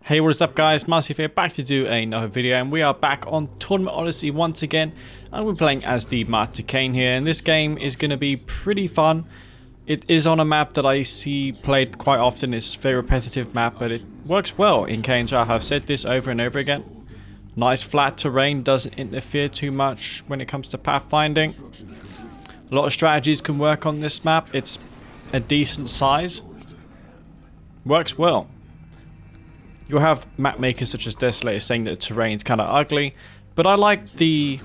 Hey, what is up guys, Massive here, back to do another video, and we are back on Tournament Odyssey once again, and we're playing as the Master Kane here, and this game is going to be pretty fun. It is on a map that I see played quite often. It's a very repetitive map, but it works well in Kane's Wrath. I've said this over and over again. Nice flat terrain, doesn't interfere too much when it comes to pathfinding. A lot of strategies can work on this map. It's a decent size. Works well. You'll have map makers such as Desolator saying that the terrain's kind of ugly, but I like the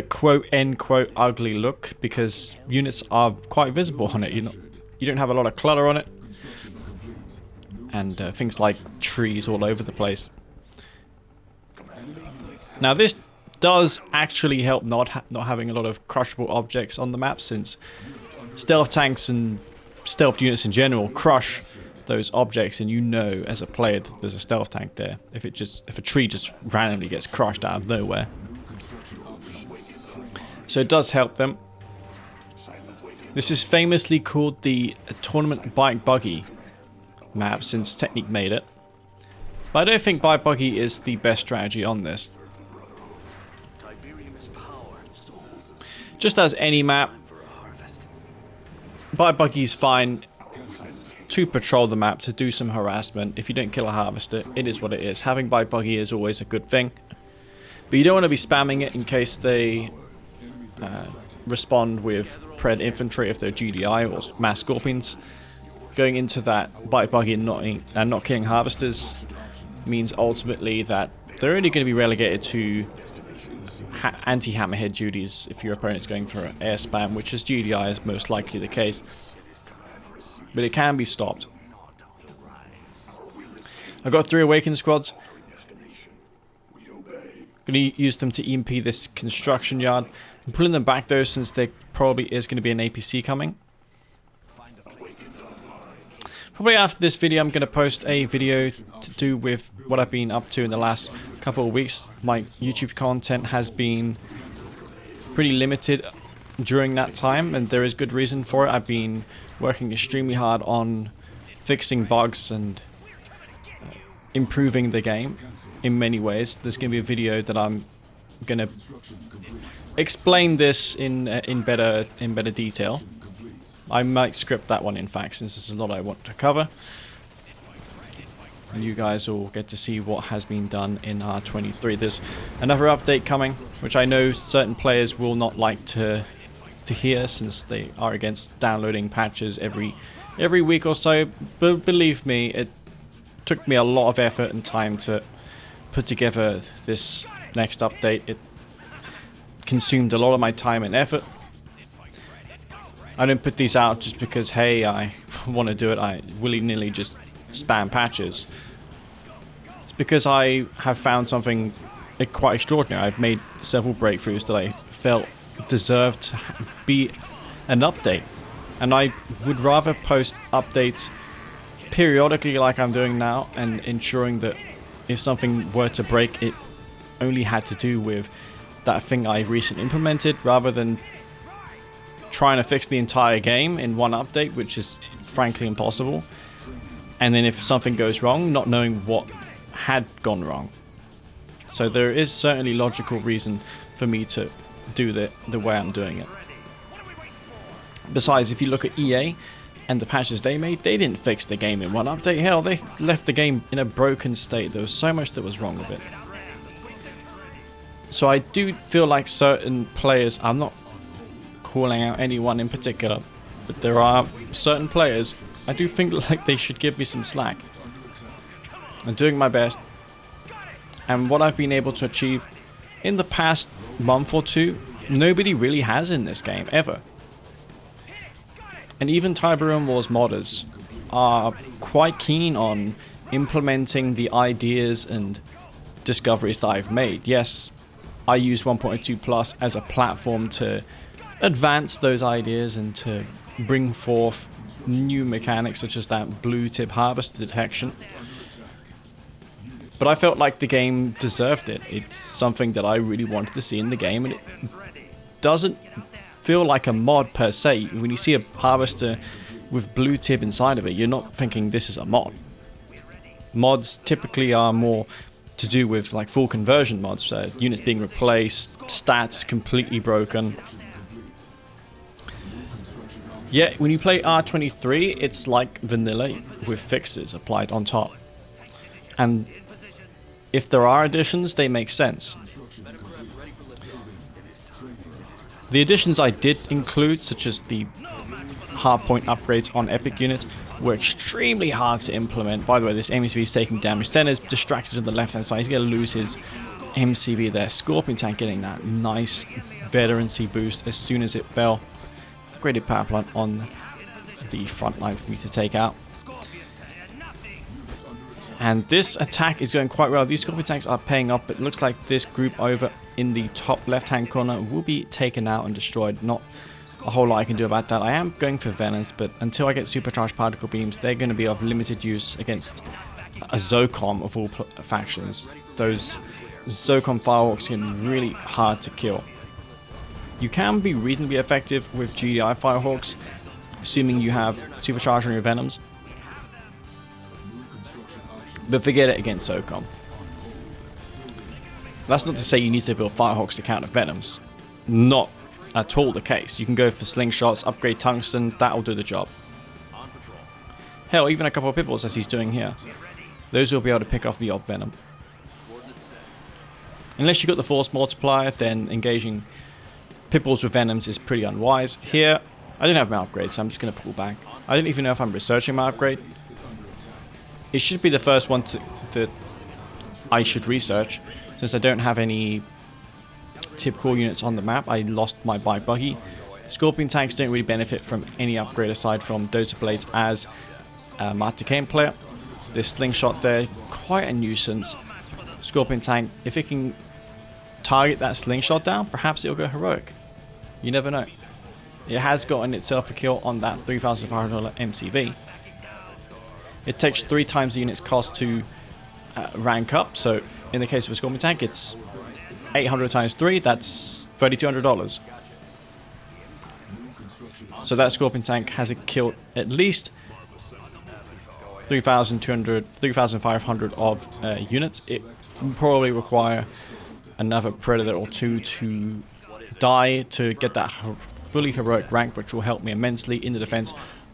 quote end quote ugly look because units are quite visible on it. You don't have a lot of clutter on it, and things like trees all over the place. Now this does actually help not having a lot of crushable objects on the map, since stealth tanks and stealth units in general crush those objects, and you know as a player that there's a stealth tank there if a tree just randomly gets crushed out of nowhere. So it does help them. This is famously called the Tournament Bike Buggy map since Technique made it, but I don't think Bike Buggy is the best strategy on this. Just as any map, Bike Buggy is fine to patrol the map, to do some harassment. If you don't kill a harvester, it is what it is. Having Bike Buggy is always a good thing, but you don't want to be spamming it in case they respond with Pred Infantry if they're GDI or Mass Scorpions. Going into that Bike Buggy and not killing harvesters means ultimately that they're only going to be relegated to anti-hammerhead duties if your opponent's going for an air spam, which is GDI is most likely the case. But it can be stopped. I've got 3 Awakened squads. Going to use them to EMP this construction yard. I'm pulling them back though, since there probably is going to be an APC coming. Probably after this video I'm going to post a video to do with what I've been up to in the last couple of weeks. My YouTube content has been pretty limited during that time, and there is good reason for it. I've been working extremely hard on fixing bugs and improving the game in many ways. There's going to be a video that I'm going to explain this in better detail. I might script that one, in fact, since there's a lot I want to cover. And you guys will get to see what has been done in R23. There's another update coming, which I know certain players will not like to hear, since they are against downloading patches every week or so. But believe me, it took me a lot of effort and time to put together this next update. It consumed a lot of my time and effort. I don't put these out just because, hey, I want to do it. I willy-nilly just spam patches. It's because I have found something quite extraordinary. I've made several breakthroughs that I felt deserved to be an update, and I would rather post updates periodically like I'm doing now, and ensuring that if something were to break, it only had to do with that thing I recently implemented, rather than trying to fix the entire game in one update, which is frankly impossible, and then if something goes wrong, not knowing what had gone wrong. So there is certainly logical reason for me to do the way I'm doing it. Besides, if you look at EA and the patches they made, they didn't fix the game in one update. Hell, they left the game in a broken state. There was so much that was wrong with it. So I do feel like certain players, I'm not calling out anyone in particular, but there are certain players I do think like they should give me some slack. I'm doing my best, and what I've been able to achieve in the past month or two, nobody really has in this game, ever. And even Tiberium Wars modders are quite keen on implementing the ideas and discoveries that I've made. Yes, I use 1.2 Plus as a platform to advance those ideas and to bring forth new mechanics such as that blue tip harvest detection. But I felt like the game deserved it. It's something that I really wanted to see in the game, and it doesn't feel like a mod per se. When you see a harvester with blue tip inside of it, you're not thinking this is a mod. Mods typically are more to do with like full conversion mods, units being replaced, stats completely broken. Yeah, when you play R23, it's like vanilla with fixes applied on top. And if there are additions, they make sense. The additions I did include, such as the hardpoint upgrades on epic units, were extremely hard to implement. By the way, this MCV is taking damage. Sten is distracted on the left hand side. He's going to lose his MCV there. Scorpion Tank getting that nice veterancy boost as soon as it fell. Upgraded power plant on the front line for me to take out. And this attack is going quite well. These Scorpion Tanks are paying off, but it looks like this group over in the top left-hand corner will be taken out and destroyed. Not a whole lot I can do about that. I am going for Venoms, but until I get supercharged particle beams, they're going to be of limited use against a Zocom of all factions. Those Zocom Firehawks can be really hard to kill. You can be reasonably effective with GDI Firehawks, assuming you have supercharge on your Venoms. But forget it against Zocom. That's not to say you need to build Firehawks to counter Venoms. Not at all the case. You can go for slingshots, upgrade tungsten, that'll do the job. Hell, even a couple of Pibbles as he's doing here. Those will be able to pick off the odd Venom. Unless you've got the force multiplier, then engaging Pibbles with Venoms is pretty unwise. Here, I didn't have my upgrade, so I'm just going to pull back. I don't even know if I'm researching my upgrade. It should be the first one that I should research, since I don't have any typical units on the map. I lost my bike buggy. Scorpion tanks don't really benefit from any upgrade aside from Dozer Blades as a Master Kane player. This slingshot there, quite a nuisance. Scorpion tank, if it can target that slingshot down, perhaps it'll go heroic. You never know. It has gotten itself a kill on that $3,500 MCV. It takes 3 times the unit's cost to rank up, so in the case of a Scorpion tank, it's 800 times 3, that's $3,200. So that Scorpion tank has killed at least 3,500 of units. It will probably require another Predator or 2 to die to get that fully heroic rank, which will help me immensely in the defense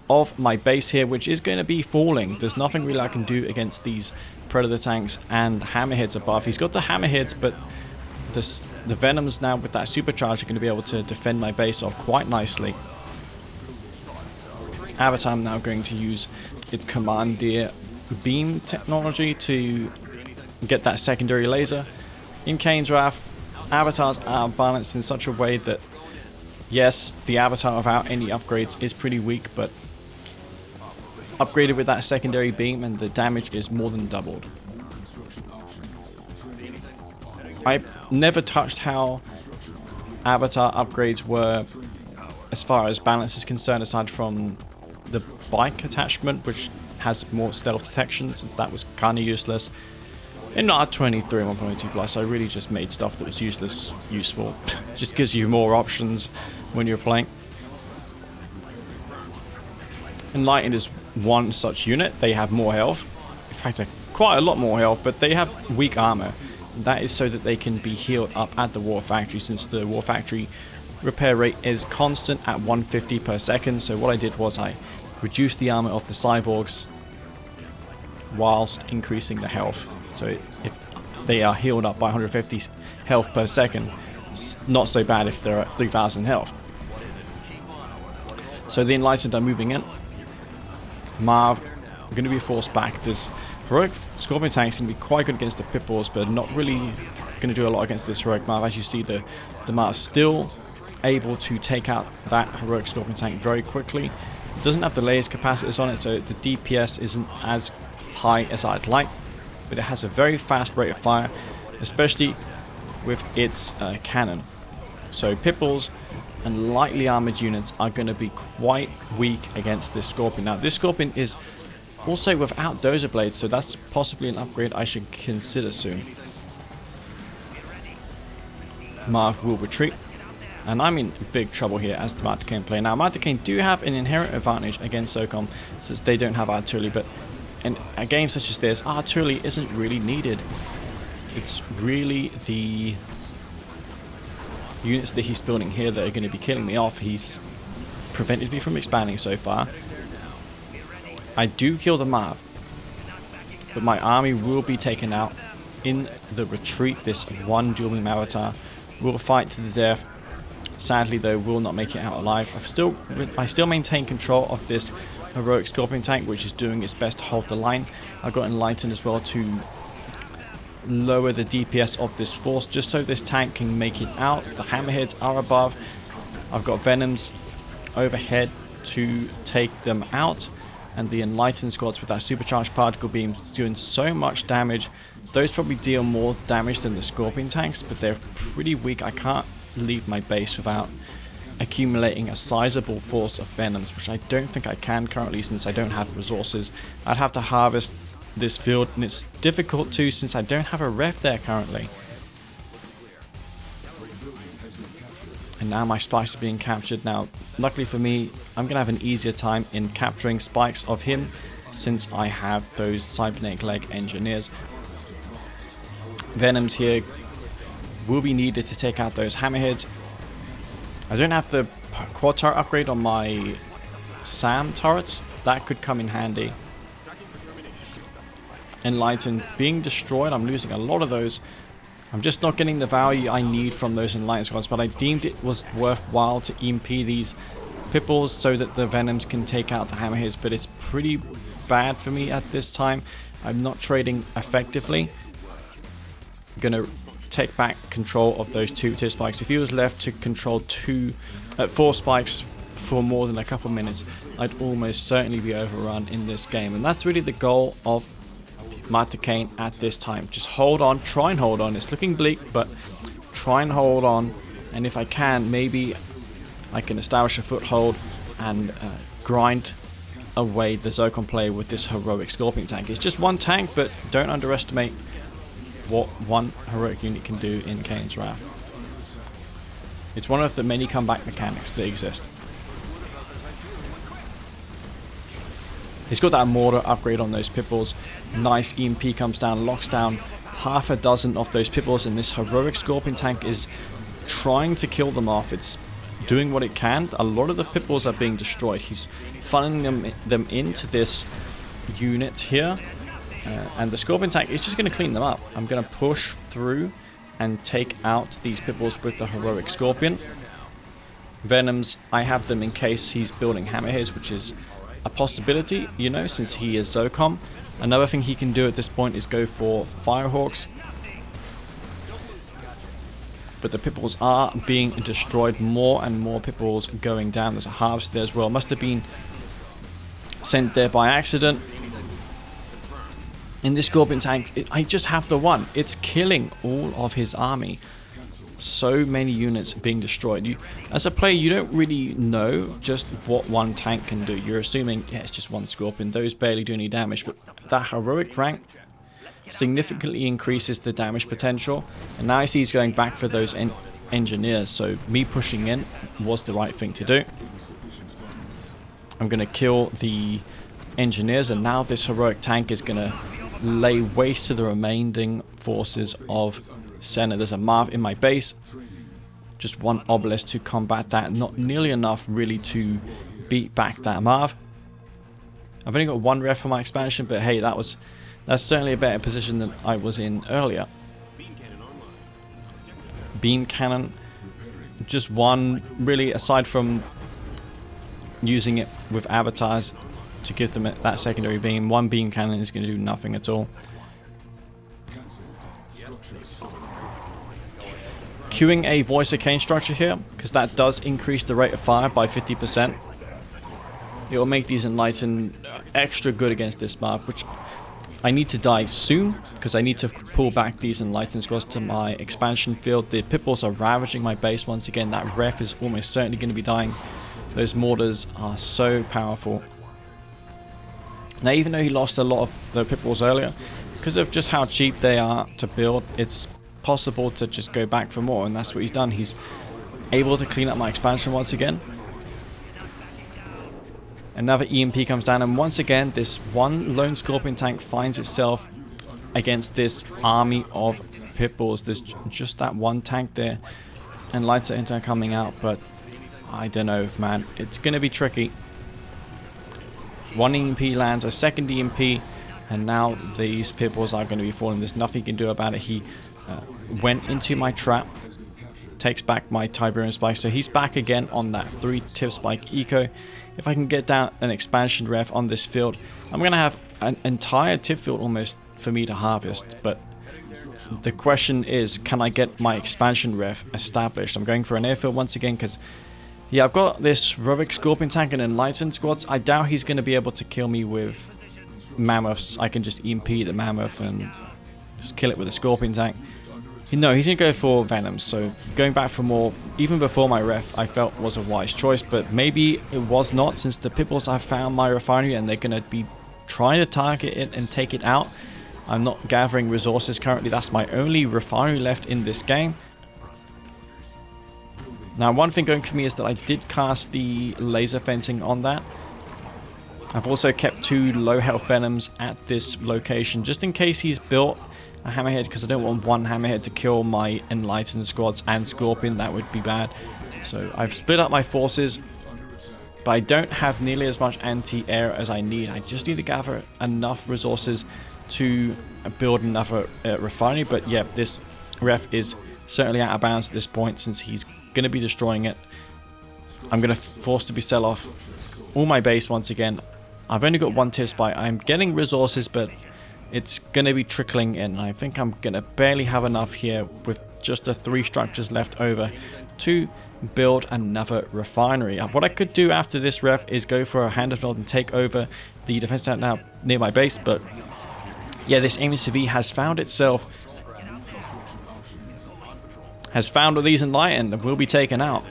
of my base here, which is going to be falling. There's nothing really I can do against these Predator tanks and Hammerheads above. He's got the Hammerheads, but the Venoms now with that supercharge are going to be able to defend my base off quite nicely. Avatar I'm now going to use its Commandeer beam technology to get that secondary laser. In Kane's Wrath, Avatars are balanced in such a way that, yes, the Avatar without any upgrades is pretty weak, but upgraded with that secondary beam and the damage is more than doubled. I never touched how Avatar upgrades were as far as balance is concerned, aside from the bike attachment, which has more stealth detection, since that was kind of useless. In R23 and 1.2 Plus, I really just made stuff that was useless useful. Just gives you more options when you're playing. Enlightened is one such unit. They have more health. In fact, quite a lot more health, but they have weak armor. That is so that they can be healed up at the War Factory, since the War Factory repair rate is constant at 150 per second. So what I did was I reduced the armor of the cyborgs whilst increasing the health. So if they are healed up by 150 health per second, it's not so bad if they're at 3,000 health. So the Enlightened are moving in. Marv going to be forced back. This heroic Scorpion tank is going to be quite good against the Pitfalls, but not really going to do a lot against this heroic Marv. As you see, the Marv still able to take out that heroic Scorpion tank very quickly. It doesn't have the layers capacitors on it, so the DPS isn't as high as I'd like, but it has a very fast rate of fire, especially with its cannon. So Pitfalls and lightly armored units are going to be quite weak against this Scorpion. Now this Scorpion is also without Dozer Blades, so that's possibly an upgrade I should consider soon. Marv will retreat, and I'm in big trouble here as the Master Kane player. Now Master Kane do have an inherent advantage against SOCOM, since they don't have artillery, but And a game such as this, artillery isn't really needed. It's really the units that he's building here that are going to be killing me off. He's prevented me from expanding so far. I do kill the mob, but my army will be taken out in the retreat. This one dual beam avatar will fight to the death. Sadly though, will not make it out alive. I still maintain control of this heroic Scorpion tank, which is doing its best to hold the line. I got Enlightened as well to lower the DPS of this force, just so this tank can make it out. The hammerheads are above. I've got Venoms overhead to take them out, and the Enlightened squads with that supercharged particle beam doing so much damage. Those probably deal more damage than the Scorpion tanks, but they're pretty weak. I can't leave my base without accumulating a sizable force of Venoms, which I don't think I can currently since I don't have resources. I'd have to harvest this field, and it's difficult too since I don't have a ref there currently. And now my spikes are being captured. Now, luckily for me, I'm going to have an easier time in capturing spikes of him since I have those cybernetic leg engineers. Venoms here will be needed to take out those hammerheads. I don't have the quad turret upgrade on my SAM turrets. That could come in handy. Enlightened being destroyed. I'm losing a lot of those. I'm just not getting the value I need from those Enlightened squads, but I deemed it was worthwhile to EMP these Pipples so that the Venoms can take out the hammerheads, but it's pretty bad for me at this time. I'm not trading effectively. I'm gonna take back control of those two tier spikes. If he was left to control 4 spikes for more than a couple minutes, I'd almost certainly be overrun in this game, and that's really the goal of Master Kane at this time. Just hold on, try and hold on. It's looking bleak, but try and hold on, and if I can, maybe I can establish a foothold and grind away the Zircon player with this heroic Scorpion tank. It's just one tank, but don't underestimate what one heroic unit can do in Kane's Wrath. It's one of the many comeback mechanics that exist. He's got that mortar upgrade on those Pipples. Nice EMP comes down, locks down half a dozen of those Pipples, and this heroic Scorpion tank is trying to kill them off. It's doing what it can. A lot of the Pipples are being destroyed. He's funneling them into this unit here. And the Scorpion tank is just going to clean them up. I'm going to push through and take out these Pipples with the heroic Scorpion. Venoms, I have them in case he's building hammerheads, which is a possibility, you know, since he is Zocom. Another thing he can do at this point is go for Firehawks. But the Pipples are being destroyed. More and more Pipples going down. There's a harvest there as well. Must have been sent there by accident. In this Scorpion tank, I just have the one. It's killing all of his army. So many units being destroyed. As a player, you don't really know just what one tank can do. You're assuming, yeah, it's just one Scorpion. Those barely do any damage, but that heroic rank significantly increases the damage potential. And now I see he's going back for those engineers, so me pushing in was the right thing to do. I'm going to kill the engineers, and now this heroic tank is going to lay waste to the remaining forces of Senna. There's a Marv in my base. Just one obelisk to combat that. Not nearly enough really to beat back that Marv. I've only got one ref for my expansion, but hey, that's certainly a better position than I was in earlier. Beam cannon. Just one, really, aside from using it with avatars to give them that secondary beam. One beam cannon is going to do nothing at all. Queuing a Voice of Kane structure here, because that does increase the rate of fire by 50%. It will make these Enlightened extra good against this map, which I need to die soon, because I need to pull back these Enlightened squads to my expansion field. The Pipples are ravaging my base once again. That ref is almost certainly going to be dying. Those mortars are so powerful. Now, even though he lost a lot of the Pipples earlier, because of just how cheap they are to build, it's possible to just go back for more, and that's what he's done. He's able to clean up my expansion once again. Another EMP comes down, and once again, this one lone Scorpion tank finds itself against this army of pit bulls. There's just that one tank there, and lights are coming out, but I don't know, man. It's going to be tricky. One EMP lands, a second EMP, and now these pit bulls are going to be falling. There's nothing he can do about it. He went into my trap, takes back my Tiberium Spike, so he's back again on that 3 tip spike eco. If I can get down an expansion ref on this field, I'm going to have an entire tip field almost for me to harvest. But the question is, can I get my expansion ref established? I'm going for an airfield once again because, yeah, I've got this Heroic Scorpion tank and Enlightened squads. I doubt he's going to be able to kill me with Mammoths. I can just EMP the Mammoth and just kill it with a Scorpion tank. No, he's going to go for Venoms, so going back for more, even before my ref, I felt was a wise choice, but maybe it was not, since the pit bulls have found my refinery and they're going to be trying to target it and take it out. I'm not gathering resources currently. That's my only refinery left in this game. Now, one thing going for me is that I did cast the laser fencing on that. I've also kept 2 low health Venoms at this location, just in case he's built a Hammerhead, because I don't want one Hammerhead to kill my Enlightened squads and Scorpion. That would be bad. So I've split up my forces, but I don't have nearly as much anti-air as I need. I just need to gather enough resources to build another refinery. But yeah, this ref is certainly out of bounds at this point, since he's going to be destroying it. I'm going to force to be sell off all my base once again. I've only got 1 tip spike. I'm getting resources, but it's going to be trickling in. I think I'm going to barely have enough here with just the 3 structures left over to build another refinery. What I could do after this ref is go for a Handelfeld and take over the defense tower now near my base, but yeah, this C&C3 has found itself, has found all these Enlightened and will be taken out.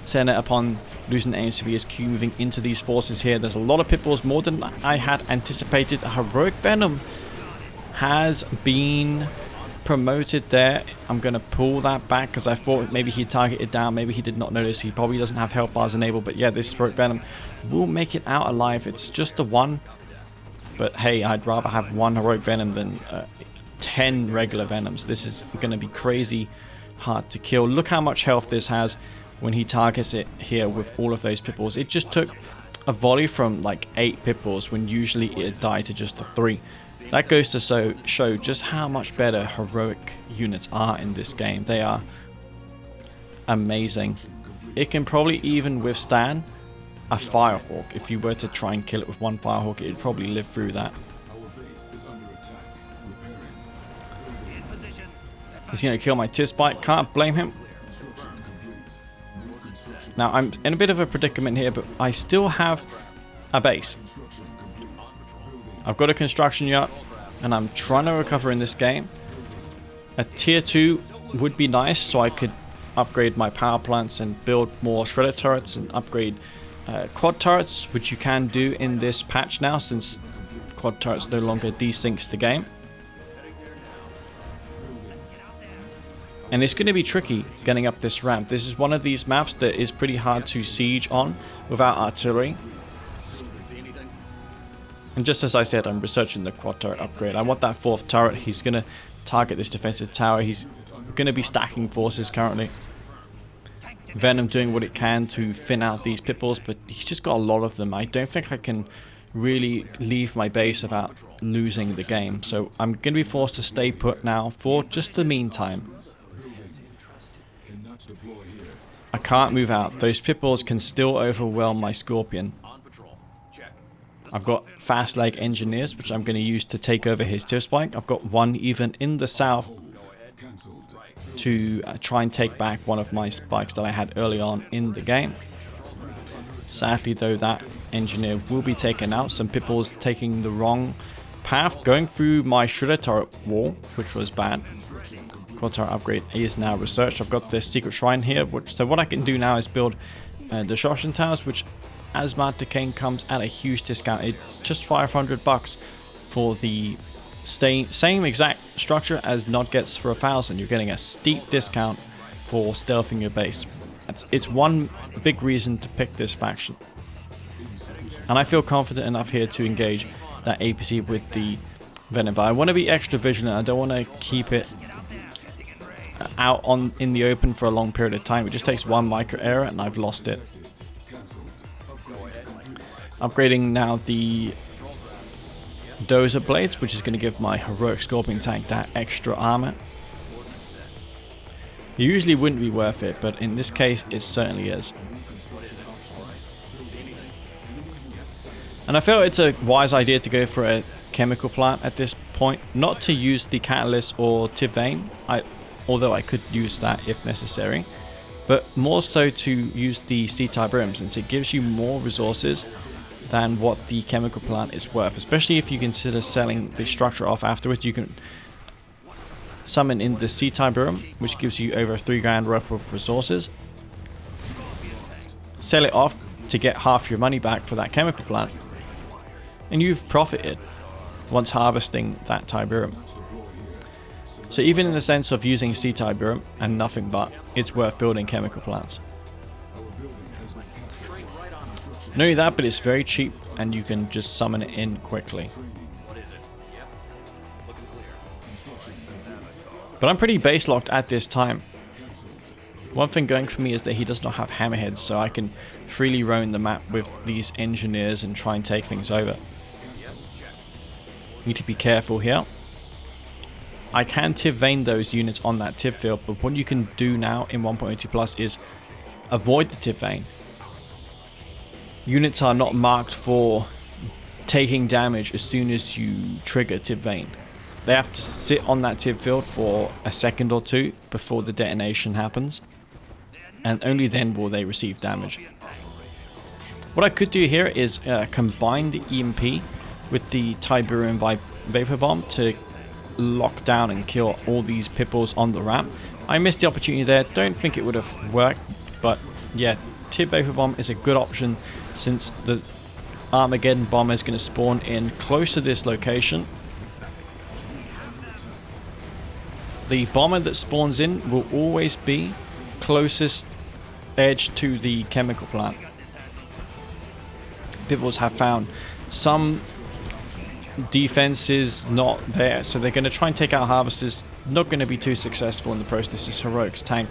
Senate, upon losing the C&C3, is Q moving into these forces here. There's a lot of pit bulls, more than I had anticipated. A Heroic Venom has been promoted there. I'm going to pull that back because I thought maybe he targeted down. Maybe he did not notice. He probably doesn't have health bars enabled. But yeah, this Heroic Venom will make it out alive. It's just the 1. But hey, I'd rather have 1 Heroic Venom than 10 regular Venoms. This is going to be crazy hard to kill. Look how much health this has when he targets it here with all of those pit bulls. It just took a volley from like 8 pit bulls when usually it'd die to just the 3. That goes to show just how much better heroic units are in this game. They are amazing. It can probably even withstand a Firehawk. If you were to try and kill it with 1 Firehawk, it'd probably live through that. He's going to kill my tip spike. Can't blame him. Now, I'm in a bit of a predicament here, but I still have a base. I've got a construction yacht, and I'm trying to recover in this game. A tier 2 would be nice, so I could upgrade my power plants and build more shredder turrets and upgrade quad turrets, which you can do in this patch now, since quad turrets no longer desyncs the game. And it's going to be tricky getting up this ramp. This is one of these maps that is pretty hard to siege on without artillery. And just as I said, I'm researching the quad turret upgrade. I want that 4th turret. He's going to target this defensive tower. He's going to be stacking forces currently. Venom doing what it can to thin out these pit bulls, but he's just got a lot of them. I don't think I can really leave my base without losing the game. So I'm going to be forced to stay put now for just the meantime. I can't move out. Those pit bulls can still overwhelm my Scorpion. I've got fast leg engineers, which I'm going to use to take over his tip spike. I've got 1 even in the south to try and take back one of my spikes that I had early on in the game. Sadly, though, that engineer will be taken out. Some pit bulls taking the wrong path, going through my shredder turret wall, which was bad. Quad turret upgrade is now researched. I've got this secret shrine here, so what I can do now is build disruption towers, which as Kane comes at a huge discount. It's just $500 for the same exact structure as Nod gets for 1,000. You're getting a steep discount for stealthing your base. It's one big reason to pick this faction. And I feel confident enough here to engage that APC with the Venom. But I want to be extra vigilant. I don't want to keep it out in the open for a long period of time. It just takes one micro error and I've lost it. Upgrading now the Dozer Blades, which is going to give my heroic Scorpion tank that extra armor. It usually wouldn't be worth it, but in this case it certainly is. And I feel it's a wise idea to go for a chemical plant at this point, not to use the catalyst or tip vein, although I could use that if necessary, but more so to use the C-type brim, since it gives you more resources than what the chemical plant is worth, especially if you consider selling the structure off afterwards. You can summon in the C-type brim, which gives you over 3 grand worth of resources, sell it off to get half your money back for that chemical plant, and you've profited once harvesting that Tiburum. So even in the sense of using C-Tiburum and nothing but, it's worth building chemical plants. Not only that, but it's very cheap and you can just summon it in quickly. But I'm pretty base locked at this time. One thing going for me is that he does not have hammerheads, so I can freely roam the map with these engineers and try and take things over. Need to be careful here. I can tip vein those units on that tip field, but what you can do now in 1.02 plus is avoid the tip vein. Units are not marked for taking damage as soon as you trigger tip vein. They have to sit on that tip field for a second or two before the detonation happens, and only then will they receive damage. What I could do here is combine the EMP with the Tiberium Vapor Bomb to lock down and kill all these Pipples on the ramp. I missed the opportunity there, don't think it would have worked, but yeah, Tib Vapor Bomb is a good option since the Armageddon Bomber is going to spawn in close to this location. The bomber that spawns in will always be closest edge to the chemical plant. Pipples have found some defenses not there, so they're going to try and take out harvesters. Not going to be too successful in the process. This heroic's tank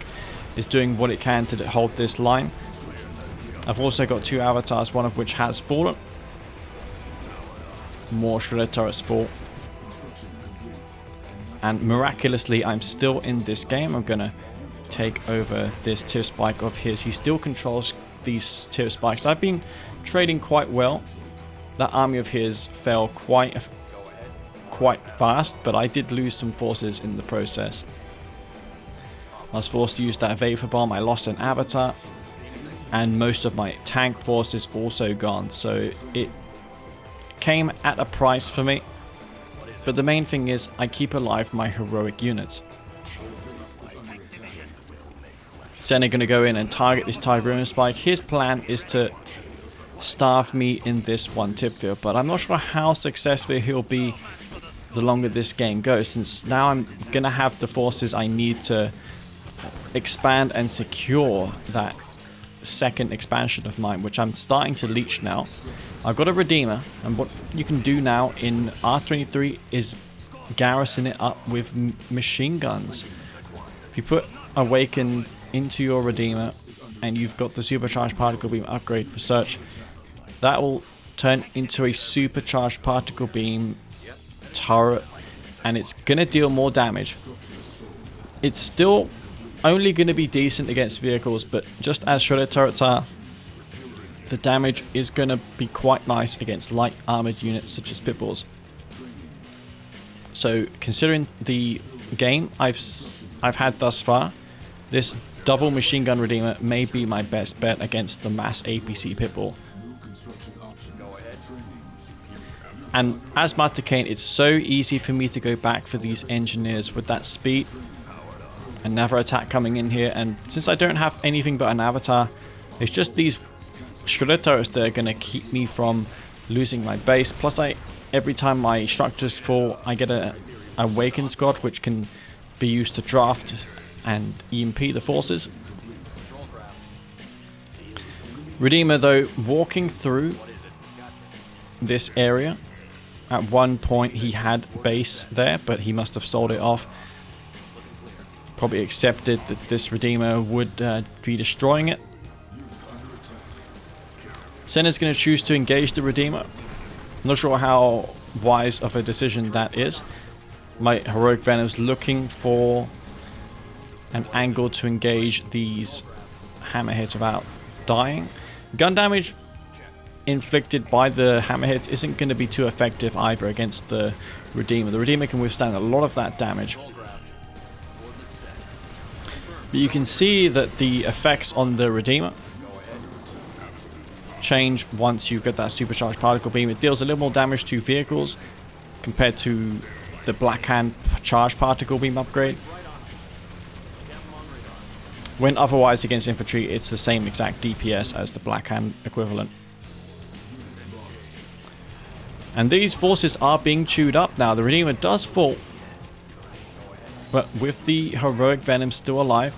is doing what it can to hold this line. I've also got 2 avatars, one of which has fallen. More shredder turrets fall. And miraculously, I'm still in this game. I'm going to take over this tier spike of his. He still controls these tier spikes. I've been trading quite well. That army of his fell quite fast, but I did lose some forces in the process. I was forced to use that Vapor Bomb. I lost an avatar, and most of my tank force is also gone. So it came at a price for me. But the main thing is I keep alive my heroic units. So they're going to go in and target this Tiberium Spike. His plan is to starve me in this one tip field, but I'm not sure how successful he'll be the longer this game goes, since now I'm gonna have the forces I need to expand and secure that second expansion of mine, which I'm starting to leech now. I've got a Redeemer, and what you can do now in R23 is garrison it up with machine guns. If you put Awaken into your Redeemer and you've got the supercharged particle beam upgrade for search, that will turn into a supercharged particle beam turret, and it's gonna deal more damage. It's still only gonna be decent against vehicles, but just as shredder turrets are, the damage is gonna be quite nice against light armored units such as Pitbulls. So considering the game I've had thus far, this double machine gun Redeemer may be my best bet against the mass APC Pitbull. And as Master Kane, it's so easy for me to go back for these engineers with that speed. Another attack coming in here, and since I don't have anything but an avatar, it's just these shredder turrets that are going to keep me from losing my base. Plus, every time my structures fall, I get a Awakened Squad, which can be used to draft and EMP the forces. Redeemer, though, walking through this area. At one point he had base there, but he must have sold it off. Probably accepted that this Redeemer would be destroying it. Senna's going to choose to engage the Redeemer. Not sure how wise of a decision that is. My Heroic Venom's looking for an angle to engage these hammerheads without dying. Gun damage inflicted by the hammerheads isn't going to be too effective either against the Redeemer. The Redeemer can withstand a lot of that damage. But you can see that the effects on the Redeemer change once you get that supercharged particle beam. It deals a little more damage to vehicles compared to the Black Hand charged particle beam upgrade. When otherwise against infantry, it's the same exact DPS as the Black Hand equivalent. And these forces are being chewed up now. The Redeemer does fall, but with the Heroic Venom still alive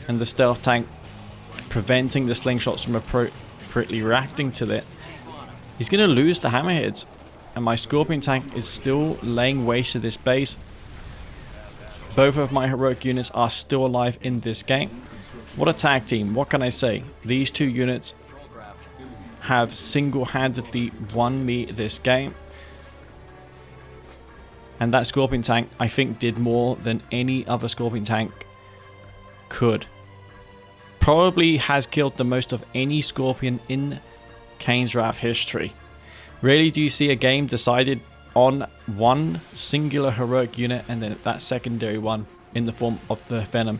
and the Stealth Tank preventing the slingshots from appropriately reacting to it, he's going to lose the hammerheads. And my Scorpion Tank is still laying waste to this base. Both of my heroic units are still alive in this game. What a tag team, what can I say? These two units have single-handedly won me this game. And that Scorpion Tank, I think, did more than any other Scorpion Tank could. Probably has killed the most of any Scorpion in Kane's Wrath history. Rarely do you see a game decided on one singular heroic unit and then that secondary one in the form of the Venom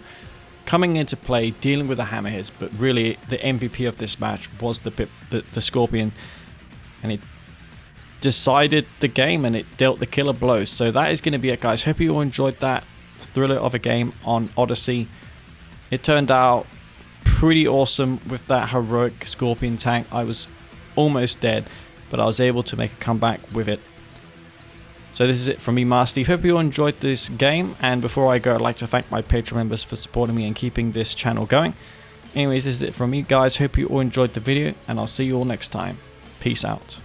coming into play, dealing with the hammerheads. But really, the MVP of this match was the Scorpion, and it decided the game and it dealt the killer blows. So that is going to be it, guys. Hope you all enjoyed that thriller of a game on Odyssey. It turned out pretty awesome with that heroic Scorpion tank. I was almost dead, but I was able to make a comeback with it. So this is it from me, Master Steve. Hope you all enjoyed this game, and before I go, I'd like to thank my Patreon members for supporting me and keeping this channel going. Anyways, this is it from me, guys. Hope you all enjoyed the video, and I'll see you all next time. Peace out.